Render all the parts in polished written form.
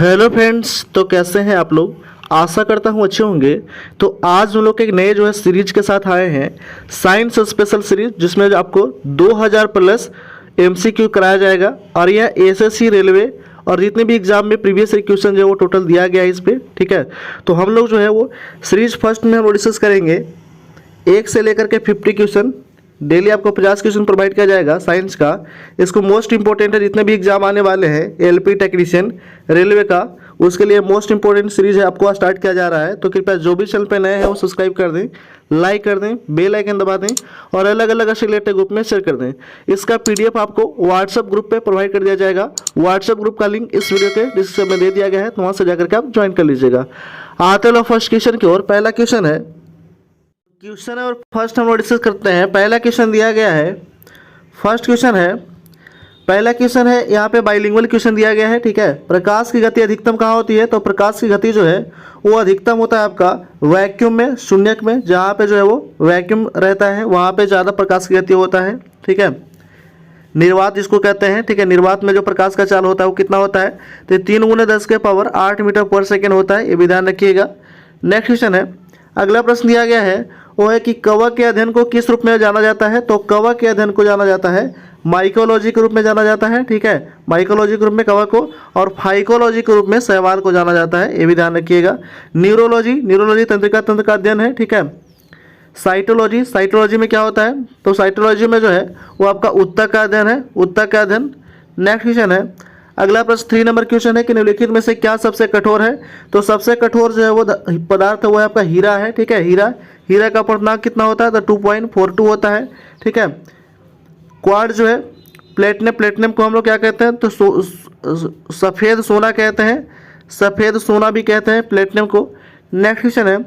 Hello friends, तो कैसे हैं आप लोग। आशा करता हूँ अच्छे होंगे। तो आज हम लोग एक नए जो है सीरीज के साथ आए हैं, साइंस स्पेशल सीरीज, जिसमें जो आपको 2000 प्लस एमसीक्यू कराया जाएगा। और यह एसएससी, रेलवे और जितने भी एग्जाम में प्रीवियस क्वेश्चन जो है वो टोटल दिया गया है इस पर। ठीक है, तो हम लोग जो है वो सीरीज फर्स्ट में हम डिस्कस करेंगे 1 से लेकर के 50 क्वेश्चन। डेली आपको 50 क्वेश्चन प्रोवाइड किया जाएगा साइंस का। इसको मोस्ट इंपॉर्टेंट है, जितने भी एग्जाम आने वाले हैं एलपी टेक्नीशियन, रेलवे का, उसके लिए मोस्ट इंपॉर्टेंट सीरीज है, आपको स्टार्ट किया जा रहा है। तो कृपया जो भी चैनल पे नए हैं वो सब्सक्राइब कर दें, लाइक कर दें, बेल आइकन दबा दें और अलग अलग रिलेटेड ग्रुप में शेयर कर दें। इसका पीडीएफ आपको व्हाट्सएप ग्रुप पे प्रोवाइड कर दिया जाएगा। व्हाट्सएप ग्रुप का लिंक इस वीडियो के डिस्क्रिप्शन में दे दिया गया है, तो वहाँ से जाकर के आप ज्वाइन कर लीजिएगा। आते हैं फर्स्ट क्वेश्चन की ओर। पहला क्वेश्चन है और फर्स्ट हम लोग डिस्कस करते हैं। पहला क्वेश्चन दिया गया है, फर्स्ट क्वेश्चन है, पहला क्वेश्चन है यहाँ पे बाइलिंगुअल क्वेश्चन दिया गया है। ठीक है, प्रकाश की गति अधिकतम कहाँ होती है? तो प्रकाश की गति जो है वो अधिकतम होता है आपका वैक्यूम में, शून्यक में। जहाँ पे जो है वो वैक्यूम रहता है वहाँ पे ज़्यादा प्रकाश की गति होता है। ठीक है, निर्वात जिसको कहते हैं। ठीक है, निर्वात में जो प्रकाश का चाल होता है वो कितना होता है? तो 3×10⁸ मीटर पर सेकेंड होता है, ये भी ध्यान रखिएगा। नेक्स्ट क्वेश्चन है, अगला प्रश्न दिया गया है वो है कि कवक के अध्ययन को किस रूप में जाना जाता है? तो कवक के अध्ययन को जाना जाता है माइकोलॉजी के रूप में जाना जाता है। ठीक है, माइकोलॉजी के रूप में कवक को, और फाइकोलॉजी के रूप में शैवाल को जाना जाता है, ये भी ध्यान रखिएगा। न्यूरोलॉजी तंत्रिका तंत्र का अध्ययन है। ठीक है, साइटोलॉजी में क्या होता है? तो साइटोलॉजी में जो है वो आपका ऊतक का अध्ययन है, ऊतक का अध्ययन। नेक्स्ट क्वेश्चन है, अगला प्रश्न 3 नंबर क्वेश्चन है कि निम्नलिखित में से क्या सबसे कठोर है? तो सबसे कठोर जो है वो पदार्थ वो है आपका हीरा है। ठीक है, हीरा का पूर्णांक कितना होता है? तो 2.42 होता है। ठीक है, क्वार्ट्ज जो है, प्लेटिनम को हम लोग क्या कहते हैं? तो सफ़ेद सोना कहते हैं, सफ़ेद सोना भी कहते हैं प्लेटिनम को। नेक्स्ट क्वेश्चन है,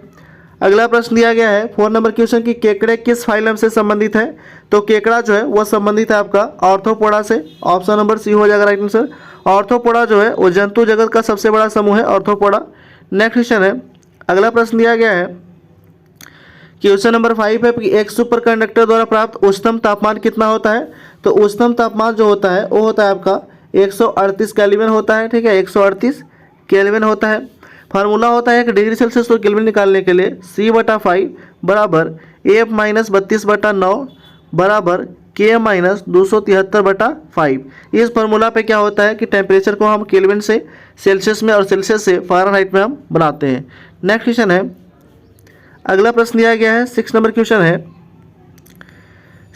अगला प्रश्न दिया गया है 4 नंबर क्वेश्चन की केकड़े किस फाइलम से संबंधित है? तो केकड़ा जो है वो संबंधित है आपका ऑर्थोपोडा से। ऑप्शन नंबर सी हो जाएगा राइट आंसर। ऑर्थोपोडा जो है वो जंतु जगत का सबसे बड़ा समूह है, ऑर्थोपोडा। नेक्स्ट क्वेश्चन है, अगला प्रश्न दिया गया है, क्वेश्चन नंबर 5 है कि एक सुपर कंडक्टर द्वारा प्राप्त उच्चतम तापमान कितना होता है? तो उच्चतम तापमान जो होता है वो होता है आपका 138 केल्विन होता है। ठीक है, 138 केल्विन होता है। फार्मूला होता है 1 डिग्री सेल्सियस और केल्विन निकालने के लिए C/5 बराबर F - 32/9 बराबर K - 273/5। इस फार्मूला पे क्या होता है कि टेम्परेचर को हम केल्विन से सेल्सियस में और सेल्सियस से फ़ारेनहाइट में हम बनाते हैं। नेक्स्ट क्वेश्चन है, अगला प्रश्न दिया गया है 6 नंबर क्वेश्चन है।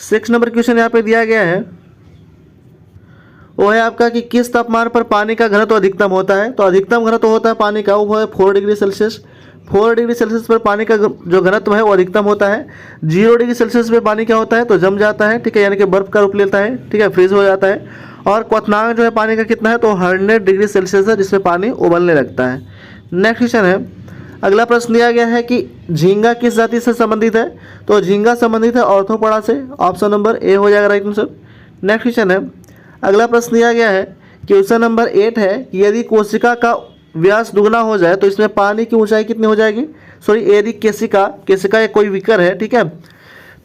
6 नंबर क्वेश्चन यहाँ पे दिया गया है वो है आपका कि किस तापमान पर पानी का घनत्व अधिकतम होता है? तो अधिकतम घनत्व होता है पानी का वो है 4 डिग्री सेल्सियस। 4 डिग्री सेल्सियस पर पानी का जो घनत्व है वो अधिकतम होता है। 0 डिग्री सेल्सियस पर पानी क्या होता है? तो जम जाता है। ठीक है, यानी कि बर्फ का रूप लेता है। ठीक है, फ्रीज हो जाता है। और क्वथनांक जो है पानी का कितना है? तो 100 डिग्री सेल्सियस है, जिसमें पानी उबलने लगता है। नेक्स्ट क्वेश्चन है, अगला प्रश्न दिया गया है कि झींगा किस जाति से संबंधित है? तो झींगा संबंधित है ऑर्थोपोडा से। ऑप्शन नंबर ए हो जाएगा राइट आंसर। नेक्स्ट क्वेश्चन है, अगला प्रश्न दिया गया है, क्वेश्चन नंबर 8 है कि यदि कोशिका का व्यास दुगना हो जाए तो इसमें पानी की ऊंचाई कितनी हो जाएगी? यदि केशिका एक कोई विकर है, ठीक है,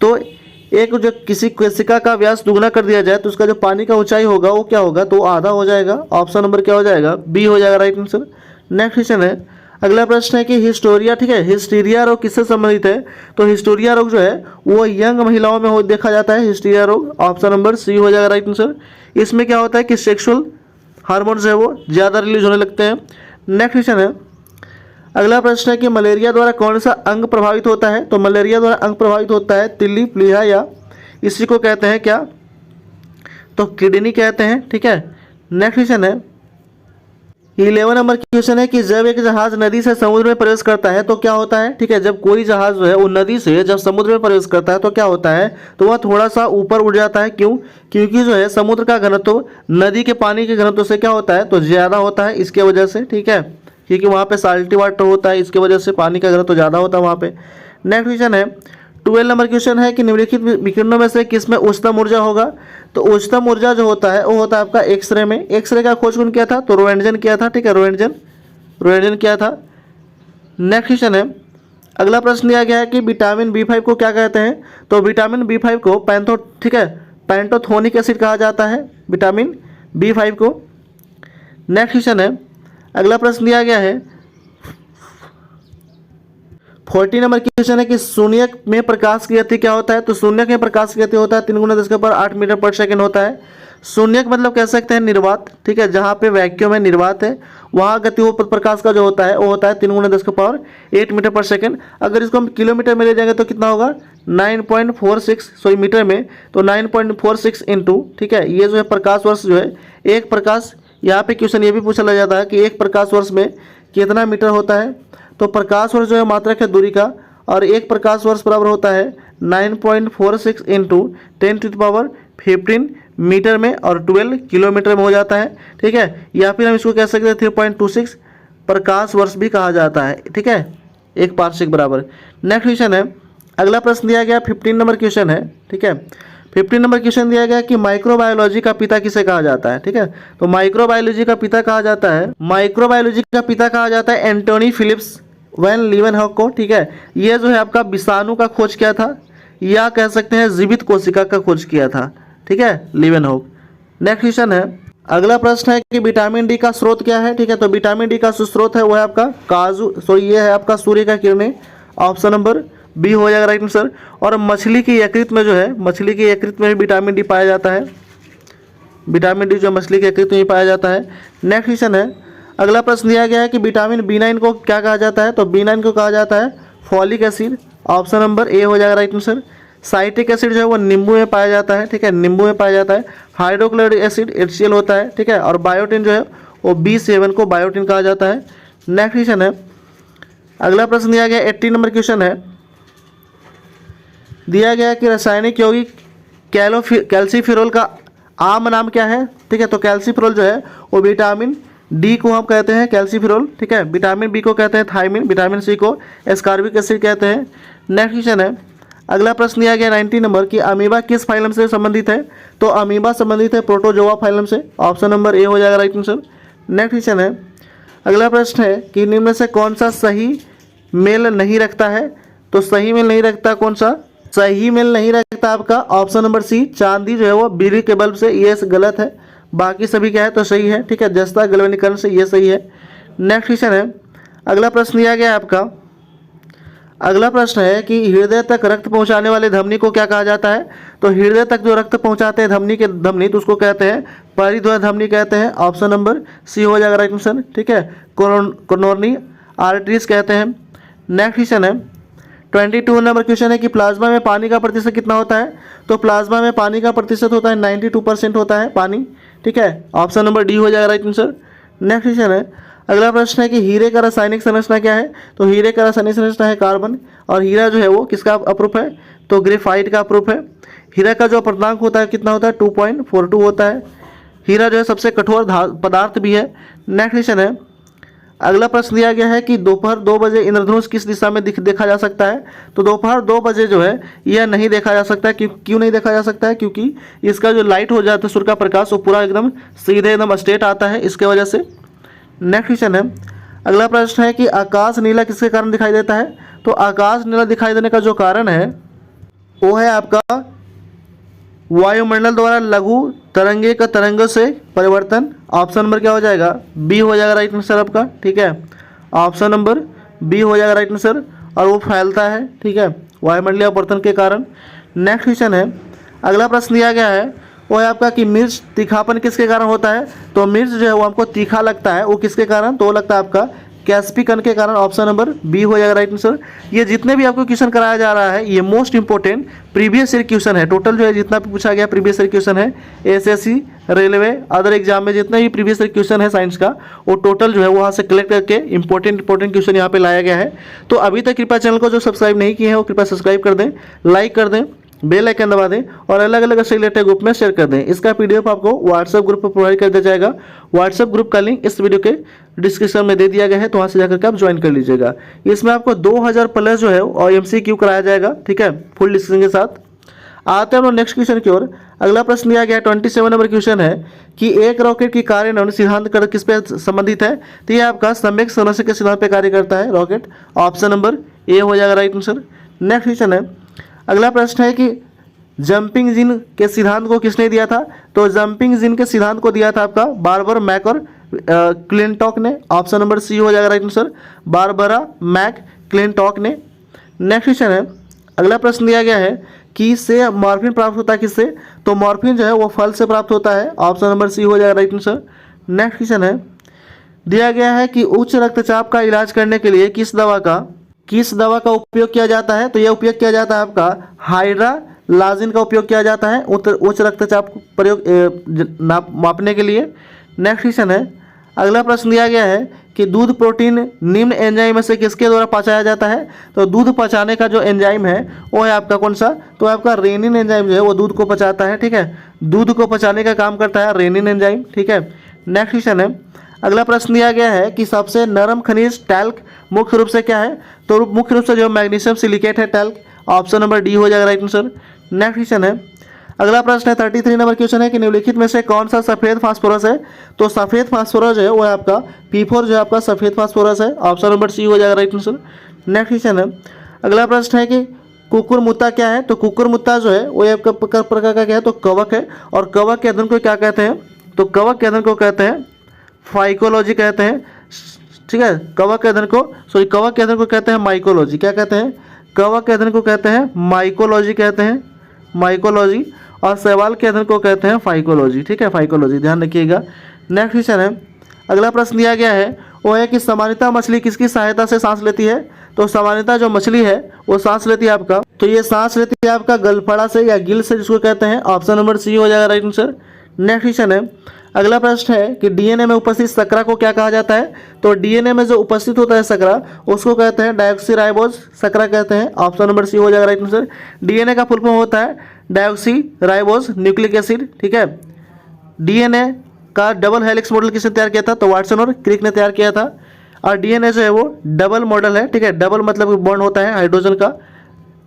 तो एक जो किसी कोशिका का व्यास दुगना कर दिया जाए तो उसका जो पानी का ऊंचाई होगा वो क्या होगा? तो आधा हो जाएगा। ऑप्शन नंबर क्या हो जाएगा? बी हो जाएगा राइट आंसर। नेक्स्ट क्वेश्चन है, अगला प्रश्न है कि हिस्टोरिया, ठीक है, हिस्टीरिया रोग किससे संबंधित है? तो हिस्टोरिया रोग जो है वो यंग महिलाओं में देखा जाता है, हिस्टीरिया रोग। ऑप्शन नंबर सी हो जाएगा राइट आंसर। इसमें क्या होता है कि सेक्सुअल हार्मोन्स है वो ज़्यादा रिलीज होने लगते हैं। नेक्स्ट क्वेश्चन है, अगला प्रश्न है कि मलेरिया द्वारा कौन सा अंग प्रभावित होता है? तो मलेरिया द्वारा अंग प्रभावित होता है तिल्ली, प्लीहा, या इसी को कहते हैं क्या? तो किडनी कहते हैं। ठीक है, नेक्स्ट क्वेश्चन है, 11 नंबर क्वेश्चन है कि जब एक जहाज नदी से समुद्र में प्रवेश करता है तो क्या होता है? ठीक है, जब कोई जहाज जो है वो नदी से जब समुद्र में प्रवेश करता है तो क्या होता है? तो वह थोड़ा सा ऊपर उठ जाता है। क्यों? क्योंकि जो है समुद्र का घनत्व नदी के पानी के घनत्व से क्या होता है? तो ज़्यादा होता है, इसके वजह से। ठीक है, क्योंकि वहाँ पे साल्टी वाटर होता है, इसके वजह से पानी का घनत्व ज़्यादा होता है वहाँ पे। नेक्स्ट क्वेश्चन है, 12 नंबर क्वेश्चन है कि निम्नलिखित विकिरणों में से किसमें उच्चतम ऊर्जा होगा? तो उच्चतम ऊर्जा जो होता है वो होता है आपका एक्सरे में। एक्सरे का खोज कौन किया था? तो रोएंटगन किया था। ठीक है, रोएंटगन किया था। नेक्स्ट क्वेश्चन है, अगला प्रश्न दिया गया है कि विटामिन B5 को क्या कहते हैं? तो विटामिन B5 को पैंटोथोनिक एसिड कहा जाता है, विटामिन B5 को। नेक्स्ट क्वेश्चन है, अगला प्रश्न दिया गया है 40 नंबर क्वेश्चन है कि शून्यक में प्रकाश की गति क्या होता है। तो शून्यक में प्रकाश की गति होता है 3 × 10⁸ मीटर पर सेकंड होता है। शून्यक मतलब कह सकते हैं निर्वात, ठीक है, जहाँ पे वैक्यूम है, निर्वात है, वहाँ गति वो प्रकाश का जो होता है वो होता है 3 × 10⁸ मीटर पर सेकंड। अगर इसको हम किलोमीटर में ले जाएंगे तो कितना होगा 9.46 मीटर में, तो 9.46 इंटू, ठीक है, ये जो है प्रकाश वर्ष जो है, एक प्रकाश, यहाँ पे क्वेश्चन ये भी पूछा जाता है कि एक प्रकाश वर्ष में कितना मीटर होता है। तो प्रकाश वर्ष जो है मात्रक है दूरी का, और एक प्रकाश वर्ष बराबर होता है 9.46 इंटू 10⁻15 मीटर में, और 12 किलोमीटर में हो जाता है, ठीक है, या फिर हम इसको कह सकते हैं 3.26 प्रकाश वर्ष भी कहा जाता है, ठीक है, एक पार्शिक बराबर। नेक्स्ट क्वेश्चन है, अगला प्रश्न दिया गया 15 नंबर क्वेश्चन है, ठीक है। 15 नंबर क्वेश्चन दिया गया कि माइक्रोबायोलॉजी का पिता किसे कहा जाता है, ठीक है। तो माइक्रोबायोलॉजी का पिता कहा जाता है, माइक्रोबायोलॉजी का पिता कहा जाता है एंटोनी फिलिप्स वैन लीवेनहॉक को, ठीक है। ये जो है आपका विषाणु का खोज किया था, या कह सकते हैं जीवित कोशिका का खोज किया था, ठीक है, लीवेनहॉक। नेक्स्ट क्वेश्चन है, अगला प्रश्न है कि विटामिन डी का स्रोत क्या है, ठीक है। तो विटामिन डी का जो स्रोत है वो है आपका ये है आपका सूर्य का किरणें, ऑप्शन नंबर बी हो जाएगा राइट आंसर। और मछली की यकृत में जो है, मछली की यकृत में भी विटामिन डी पाया जाता है, विटामिन डी जो मछली की यकृत में भी पाया जाता है। नेक्स्ट क्वेश्चन है, अगला प्रश्न दिया गया है कि विटामिन B9 को क्या कहा जाता है। तो B9 को कहा जाता है folic acid, option number A हो जाएगा राइट आंसर। साइट्रिक एसिड जो है वो नींबू में पाया जाता है, ठीक है, नींबू में पाया जाता है। हाइड्रोक्लोरिक एसिड HCl होता है, ठीक है, और बायोटिन जो है वो B7 को बायोटिन कहा जाता है। नेक्स्ट क्वेश्चन है, अगला प्रश्न दिया गया 80 नंबर क्वेश्चन है, दिया गया कि रासायनिक यौगिक कैल्सीफिरोल का आम नाम क्या है, ठीक है। तो कैल्सीफिरोल जो है वो विटामिन डी को हम कहते हैं कैल्सीफिरोल, ठीक है, विटामिन बी को कहते हैं थायमिन, विटामिन सी को एस्कॉर्बिक एसिड कहते हैं। नेक्स्ट क्वेश्चन है, अगला प्रश्न दिया गया 90 नंबर कि अमीबा किस फाइलम से संबंधित है। तो अमीबा संबंधित है प्रोटोजोआ फाइलम से, ऑप्शन नंबर ए हो जाएगा राइट आंसर। नेक्स्ट क्वेश्चन है, अगला प्रश्न है कि निम्न में से कौन सा सही मेल नहीं रखता है। तो सही मेल नहीं रखता कौन सा, सही मेल नहीं रखता आपका ऑप्शन नंबर सी, चांदी जो है वो बिजली के बल्ब से, ये गलत है, बाकी सभी क्या है तो सही है, ठीक है, जस्ता गलवनीकरण से, ये सही है। नेक्स्ट क्वेश्चन है, अगला प्रश्न दिया गया है आपका, अगला प्रश्न है कि हृदय तक रक्त पहुंचाने वाले धमनी को क्या कहा जाता है। तो हृदय तक जो रक्त पहुंचाते हैं धमनी तो उसको कहते हैं परिध्वनि धमनी कहते हैं, ऑप्शन नंबर सी हो जाएगा राइट आंसर, ठीक है, कोरोनरी आर्टरीज कहते हैं। नेक्स्ट क्वेश्चन है 22 नंबर क्वेश्चन है कि प्लाज्मा में पानी का प्रतिशत कितना होता है। तो प्लाज्मा में पानी का प्रतिशत होता है 92% होता है पानी, ठीक है, ऑप्शन नंबर डी हो जाएगा राइट आंसर। नेक्स्ट क्वेश्चन है, अगला प्रश्न है कि हीरे का रासायनिक संरचना क्या है। तो हीरे का रासायनिक संरचना है कार्बन, और हीरा जो है वो किसका अप्रूफ है, तो ग्रेफाइट का अप्रूफ है। हीरा का जो अपवर्तनांक होता है कितना होता है 2.42 होता है। हीरा जो है सबसे कठोर पदार्थ भी है। नेक्स्ट क्वेश्चन है, अगला प्रश्न दिया गया है कि दोपहर 2 बजे इंद्रधनुष किस दिशा में देखा जा सकता है। तो दोपहर 2 बजे जो है यह नहीं देखा जा सकता है, क्यों नहीं देखा जा सकता है, क्योंकि इसका जो लाइट हो जाता है सूर्य का प्रकाश वो पूरा एकदम सीधे एकदम स्ट्रेट आता है, इसके वजह से। नेक्स्ट क्वेश्चन है, अगला प्रश्न है कि आकाश नीला किसके कारण दिखाई देता है। तो आकाश नीला दिखाई देने का जो कारण है वो है आपका वायुमंडल द्वारा लघु तरंगे का तरंगों से परिवर्तन, ऑप्शन नंबर क्या हो जाएगा, बी हो जाएगा राइट आंसर आपका, ठीक है, ऑप्शन नंबर बी हो जाएगा राइट आंसर। और वो फैलता है, ठीक है, वायुमंडलीय अपवर्तन के कारण। नेक्स्ट क्वेश्चन है, अगला प्रश्न दिया गया है वो है आपका कि मिर्च तीखापन किसके कारण होता है। तो मिर्च जो है वो हमको तीखा लगता है, वो किसके कारण, तो वो लगता है आपका कैस्पिकन के कारण, ऑप्शन नंबर बी हो जाएगा राइट आंसर। ये जितने भी आपको क्वेश्चन कराया जा रहा है ये most important previous year question है। टोटल जो है जितना भी पूछा गया प्रीवियस ईयर क्वेश्चन है, एसएससी, रेलवे, अदर एग्जाम में जितने भी प्रीवियस ईयर क्वेश्चन है साइंस का, वो टोटल जो है वहाँ से कलेक्ट करके इंपॉर्टेंट क्वेश्चन यहाँ पे लाया गया है। तो अभी तक कृपया चैनल को जो सब्सक्राइब नहीं किए हैं वो कृपया सब्सक्राइब कर दें, लाइक कर दें, बेल आइकन दबा दें और अलग अलग से रिलेटेड ग्रुप में शेयर कर दें। इसका पीडीएफ आपको व्हाट्सएप ग्रुप पर प्रोवाइड कर दिया जाएगा। व्हाट्सएप ग्रुप का लिंक इस वीडियो के डिस्क्रिप्शन में दे दिया गया है, तो वहाँ से जाकर के आप ज्वाइन कर लीजिएगा। इसमें आपको 2000 प्लस जो है और MCQ कराया जाएगा, ठीक है, फुल डिस्कशन के साथ। आते हैं हम लोग नेक्स्ट क्वेश्चन की ओर। अगला प्रश्न दिया गया 27 नंबर क्वेश्चन है कि एक रॉकेट की कार्यान्वयन सिद्धांत कर किस पे संबंधित है। तो ये आपका सम्यक संरचना के सिद्धांत पे कार्य करता है रॉकेट, ऑप्शन नंबर ए हो जाएगा राइट आंसर। नेक्स्ट क्वेश्चन है, अगला प्रश्न है कि जंपिंग जिन के सिद्धांत को किसने दिया था। तो जंपिंग जिन के सिद्धांत को दिया था आपका बार्बर मैक और क्लिंटॉक ने, ऑप्शन नंबर सी हो जाएगा राइट आंसर, बारबरा मैक क्लिंटॉक ने। नेक्स्ट क्वेश्चन है, अगला प्रश्न दिया गया है कि इससे मॉर्फिन प्राप्त होता है किससे, तो मॉर्फिन जो है वो फल से प्राप्त होता है, ऑप्शन नंबर सी हो जाएगा राइट आंसर। नेक्स्ट क्वेश्चन है, दिया गया है कि उच्च रक्तचाप का इलाज करने के लिए किस दवा का उपयोग किया जाता है, तो यह उपयोग किया जाता है आपका हाइड्रालाजिन का उपयोग किया जाता है उच्च रक्तचाप मापने के लिए। नेक्स्ट क्वेश्चन है, अगला प्रश्न दिया गया है कि दूध प्रोटीन निम्न एंजाइम में से किसके द्वारा पचाया जाता है, तो दूध पचाने का जो एंजाइम है वो है आपका कौन सा, तो आपका रेनिन एंजाइम जो है वो दूध को पचाता है, ठीक है, दूध को पचाने का काम करता है रेनिन एंजाइम, ठीक है। नेक्स्ट क्वेश्चन है, अगला प्रश्न दिया गया है कि सबसे नरम खनिज टैल्क मुख्य रूप से क्या है, तो मुख्य रूप से जो मैग्नीशियम सिलिकेट है टैल्क, ऑप्शन नंबर डी हो जाएगा राइट आंसर। नेक्स्ट क्वेश्चन है, अगला प्रश्न है 33 नंबर क्वेश्चन है कि निम्नलिखित में से कौन सा सफेद फास्फोरस है, तो सफेद फास्फोरस है वो है आपका P4 जो है आपका सफेद फास्फोरस है, ऑप्शन नंबर सी हो जाएगा राइट आंसर। नेक्स्ट क्वेश्चन है, अगला प्रश्न है कि कुकुरमुत्ता क्या है, तो कुकुरमुत्ता जो है वो एक प्रकार का क्या है, तो कवक है, और कवक के अध्ययन को क्या कहते हैं, तो कवक के अध्ययन को कहते हैं फाइकोलॉजी कहते हैं, ठीक है, कवक के अध्ययन को कहते हैं माइकोलॉजी, क्या कहते हैं, कवक के अध्ययन को कहते हैं माइकोलॉजी कहते हैं, माइकोलॉजी, और शैवाल के अध्ययन को कहते हैं फाइकोलॉजी, ठीक है, फाइकोलॉजी, ध्यान रखिएगा। नेक्स्ट क्वेश्चन है, अगला प्रश्न दिया गया है वो है कि सामान्यतः मछली किसकी सहायता से सांस लेती है, तो सामान्यतः जो मछली है वो सांस लेती है आपका, तो ये सांस लेती है आपका गलफड़ा से या गिल से, जिसको कहते हैं, ऑप्शन नंबर सी हो जाएगा राइट आंसर। नेक्स्ट क्वेश्चन है, अगला प्रश्न है कि डीएनए में उपस्थित शर्करा को क्या कहा जाता है, तो डीएनए में जो उपस्थित होता है शर्करा उसको कहते हैं डायोक्सीराइबोज शर्करा कहते हैं, ऑप्शन नंबर सी हो जाएगा राइट आंसर। डीएनए का फुल फॉर्म होता है डायोक्सीराइबोज न्यूक्लिक एसिड, ठीक है। डीएनए का डबल हेलिक्स मॉडल किसने तैयार किया था, तो वाटसन और क्रिक ने तैयार किया था, और डीएनए जो है वो डबल मॉडल है, ठीक है, डबल मतलब बॉन्ड होता है हाइड्रोजन का।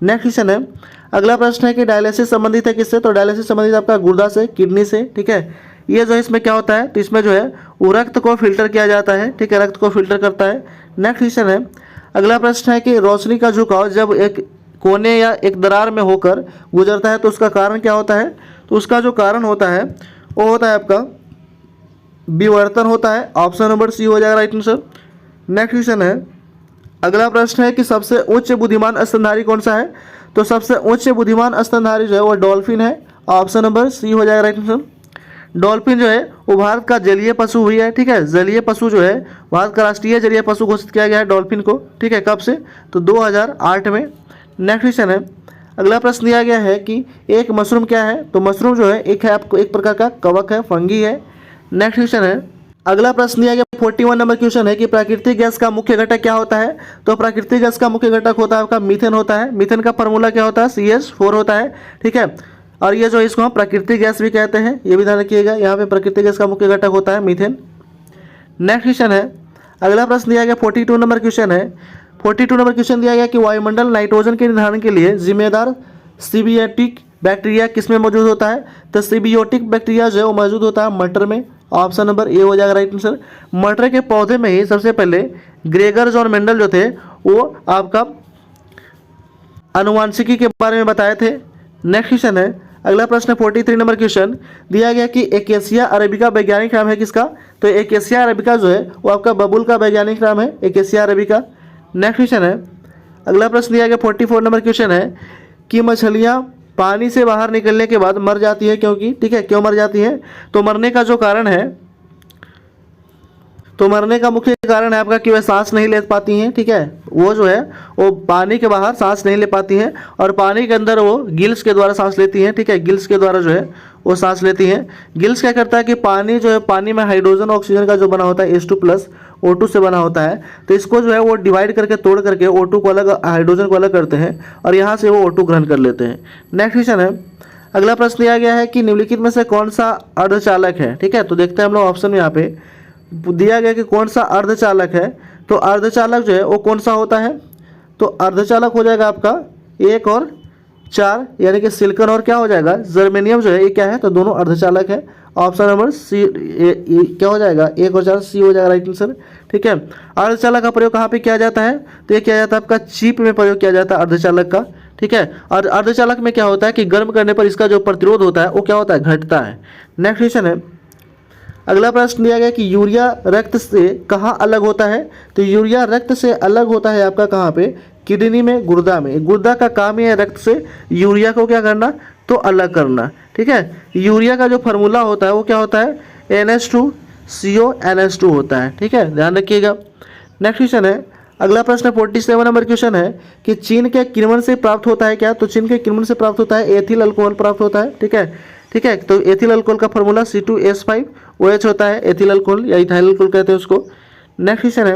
नेक्स्ट क्वेश्चन है, अगला प्रश्न है कि डायलिसिस संबंधित है किससे, तो डायलिसिस संबंधित आपका गुर्दा से, किडनी से, ठीक है। ये जो है इसमें क्या होता है, तो इसमें जो है वो रक्त को फिल्टर किया जाता है, ठीक है, रक्त को फिल्टर करता है। नेक्स्ट क्वेश्चन है, अगला प्रश्न है कि रोशनी का झुकाव जब एक कोने या एक दरार में होकर गुजरता है तो उसका कारण क्या होता है, तो उसका जो कारण होता है वो होता है आपका विवर्तन होता है, ऑप्शन नंबर सी हो जाएगा राइट आंसर। नेक्स्ट क्वेश्चन है, अगला प्रश्न है कि सबसे उच्च बुद्धिमान स्तनधारी कौन सा है, तो सबसे उच्च बुद्धिमान स्तनधारी जो है वो डॉल्फिन है, ऑप्शन नंबर सी हो जाएगा राइट आंसर। डॉल्फिन जो है वो भारत का जलीय पशु हुई है, ठीक है, जलीय पशु जो है भारत का राष्ट्रीय जलीय पशु घोषित किया गया है डॉल्फिन को, ठीक है, कब से, तो 2008 में। नेक्स्ट क्वेश्चन है, अगला प्रश्न दिया गया है कि एक मशरूम क्या है, तो मशरूम जो है एक है आपको एक प्रकार का कवक है, फंगी है। नेक्स्ट क्वेश्चन है, अगला प्रश्न दिया गया 41 नंबर क्वेश्चन है कि प्राकृतिक गैस का मुख्य घटक क्या होता है, तो प्राकृतिक गैस का मुख्य घटक होता है आपका मीथेन होता है, मीथेन का फार्मूला क्या होता है, CH4 होता है, ठीक है, और ये जो इसको हम प्राकृतिक गैस भी कहते हैं, ये भी ध्यान रखिएगा, यहाँ पे प्राकृतिक गैस का मुख्य घटक होता है मीथेन। नेक्स्ट क्वेश्चन है, अगला प्रश्न दिया गया 42 नंबर क्वेश्चन है, 42 नंबर क्वेश्चन दिया गया कि वायुमंडल नाइट्रोजन के निर्धारण के लिए जिम्मेदार सिबियोटिक बैक्टीरिया किसमें मौजूद होता है, तो सिबियोटिक बैक्टीरिया जो है वो मौजूद होता है मटर में, ऑप्शन नंबर ए हो जाएगा राइट आंसर। मटर के पौधे में ही सबसे पहले ग्रेगर जॉन मेंडल जो थे वो आपका अनुवांशिकी के बारे में बताए थे। नेक्स्ट क्वेश्चन है, अगला प्रश्न 43 नंबर क्वेश्चन दिया गया कि एकेसिया अरेबिका वैज्ञानिक नाम है किसका, तो एकेसिया अरेबिका जो है वो आपका बबूल का वैज्ञानिक नाम है, एकेसिया अरेबिका। नेक्स्ट क्वेश्चन है, अगला प्रश्न दिया गया 44 नंबर क्वेश्चन है कि मछलियाँ पानी से बाहर निकलने के बाद मर जाती है क्योंकि, ठीक है, क्यों मर जाती है, तो मरने का जो कारण है, तो मरने का मुख्य कारण है आपका कि वह सांस नहीं ले पाती हैं, ठीक है, वो जो है वो पानी के बाहर सांस नहीं ले पाती हैं और पानी के अंदर वो गिल्स के द्वारा सांस लेती हैं, ठीक है, गिल्स के द्वारा जो है वो सांस लेती हैं। गिल्स क्या करता है कि पानी जो है, पानी में हाइड्रोजन ऑक्सीजन का जो बना होता है H2+ O2 से बना होता है, तो इसको जो है वो डिवाइड करके तोड़ करके O2 को अलग, हाइड्रोजन को अलग करते हैं और यहाँ से वो O2 ग्रहण कर लेते हैं। नेक्स्ट क्वेश्चन है, अगला प्रश्न दिया गया है कि निम्नलिखित में से कौन सा अर्धचालक है, ठीक है, तो देखते हैं हम लोग ऑप्शन में, यहाँ पे दिया गया कि कौन सा अर्धचालक है, तो अर्धचालक जो है वो कौन सा होता है, तो अर्धचालक हो जाएगा आपका 1 और 4, यानी कि सिलिकॉन और क्या हो जाएगा जर्मेनियम जो है, ये क्या है, तो दोनों अर्धचालक है, ऑप्शन नंबर सी क्या हो जाएगा 1 और 4 सी हो जाएगा राइट आंसर, ठीक है। अर्धचालक का प्रयोग कहाँ पे किया जाता है, तो ये किया जाता है आपका चिप में प्रयोग किया जाता है अर्धचालक का, ठीक है, और अर्धचालक में क्या होता है कि गर्म करने पर इसका जो प्रतिरोध होता है वो क्या होता है, घटता है। नेक्स्ट क्वेश्चन है, अगला प्रश्न दिया गया कि यूरिया रक्त से कहाँ अलग होता है। तो यूरिया रक्त से अलग होता है आपका कहाँ पे, किडनी में, गुर्दा में। गुर्दा का काम ही है रक्त से यूरिया को क्या करना, तो अलग करना। ठीक है, यूरिया का जो फार्मूला होता है वो क्या होता है, NH2CO होता है। ठीक है, ध्यान रखिएगा। नेक्स्ट क्वेश्चन है, अगला प्रश्न 47 नंबर क्वेश्चन है कि चीन के किण्वन से प्राप्त होता है क्या। तो चीन के किण्वन से प्राप्त होता है एथिल अल्कोहल प्राप्त होता है। ठीक है, तो एथिल अल्कोहल का फॉर्मूला C2H5OH होता है, एथिल अल्कोहल या इथाइल अल्कोहल कहते हैं उसको। नेक्स्ट क्वेश्चन है,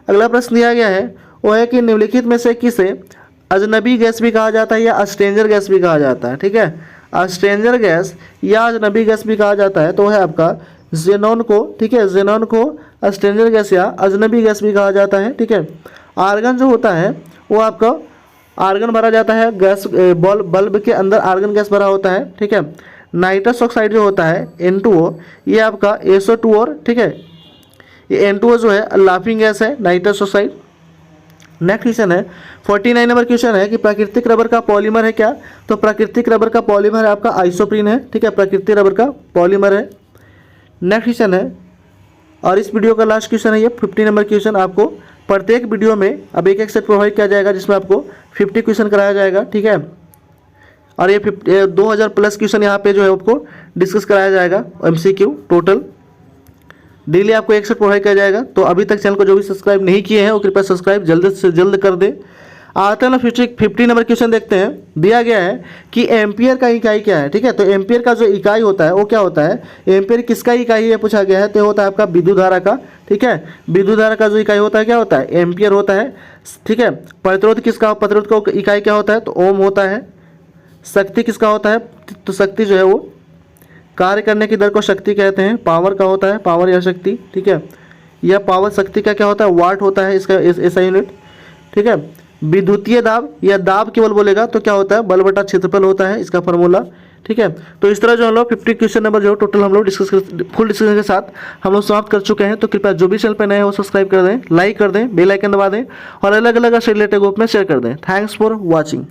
अगला प्रश्न दिया गया है वो है कि निम्नलिखित में से किसे अजनबी गैस भी कहा जाता है या अस्ट्रेंजर गैस भी कहा जाता है। ठीक है, अस्ट्रेंजर गैस या अजनबी गैस भी कहा जाता है, तो है आपका जेनॉन को। ठीक है, जेनॉन को अस्ट्रेंजर गैस या अजनबी गैस भी कहा जाता है। ठीक है, आर्गन जो होता है वो आपका आर्गन भरा जाता है गैस, बल्ब के अंदर आर्गन गैस भरा होता है। ठीक है, नाइट्रस ऑक्साइड जो होता है N2O, ये आपका SO2 और, ठीक है, ये N2O जो है लाफिंग गैस है, नाइट्रस ऑक्साइड। नेक्स्ट क्वेश्चन है 49 नंबर क्वेश्चन है कि प्राकृतिक रबर का पॉलीमर है क्या। तो प्राकृतिक रबर का पॉलीमर है आपका आइसोप्रीन है। ठीक है, प्राकृतिक रबर का पॉलीमर है। नेक्स्ट क्वेश्चन है, और इस वीडियो का लास्ट क्वेश्चन है ये 50 नंबर क्वेश्चन। आपको प्रत्येक वीडियो में अब एक सेट प्रोवाइड किया जाएगा जिसमें आपको 50 क्वेश्चन कराया जाएगा। ठीक है, और ये 2000 प्लस क्वेश्चन यहाँ पे जो है आपको डिस्कस कराया जाएगा, MCQ टोटल डेली आपको एक सेट प्रोवाइड किया जाएगा। तो अभी तक चैनल को जो भी सब्सक्राइब नहीं किए हैं वो कृपया सब्सक्राइब जल्द से जल्द कर दें। आते हैं ना 50 नंबर क्वेश्चन देखते हैं। दिया गया है कि एम्पियर का इकाई क्या है। ठीक है, तो एम्पियर का जो इकाई होता है वो क्या होता है, एम्पियर किसका इकाई है पूछा गया है, तो होता है आपका विद्युत धारा का। ठीक है, विद्युत धारा का जो इकाई होता है क्या होता है, एम्पियर होता है। ठीक है, प्रतिरोध किसका, प्रतिरोध का इकाई क्या होता है, तो ओम होता है। शक्ति किसका होता है, तो शक्ति जो है वो कार्य करने की दर को शक्ति कहते हैं, पावर का होता है, पावर या शक्ति। ठीक है, यह पावर शक्ति का क्या होता है, वाट होता है इसका ऐसा यूनिट। ठीक है, विद्युतीय दाब या दाब केवल बोलेगा तो क्या होता है, बल बटा क्षेत्रफल होता है इसका फॉर्मूला। ठीक है, तो इस तरह जो हम लोग 50 क्वेश्चन नंबर जो टोटल हम लोग फुल डिस्कशन के साथ हम लोग समाप्त कर चुके हैं। तो कृपया जो भी चैनल पर नए हैं वो सब्सक्राइब कर दें, लाइक कर दें, बेल आइकन दबा दें और अलग अलग से रिलेटेड ग्रुप में शेयर कर दें। Thanks for watching.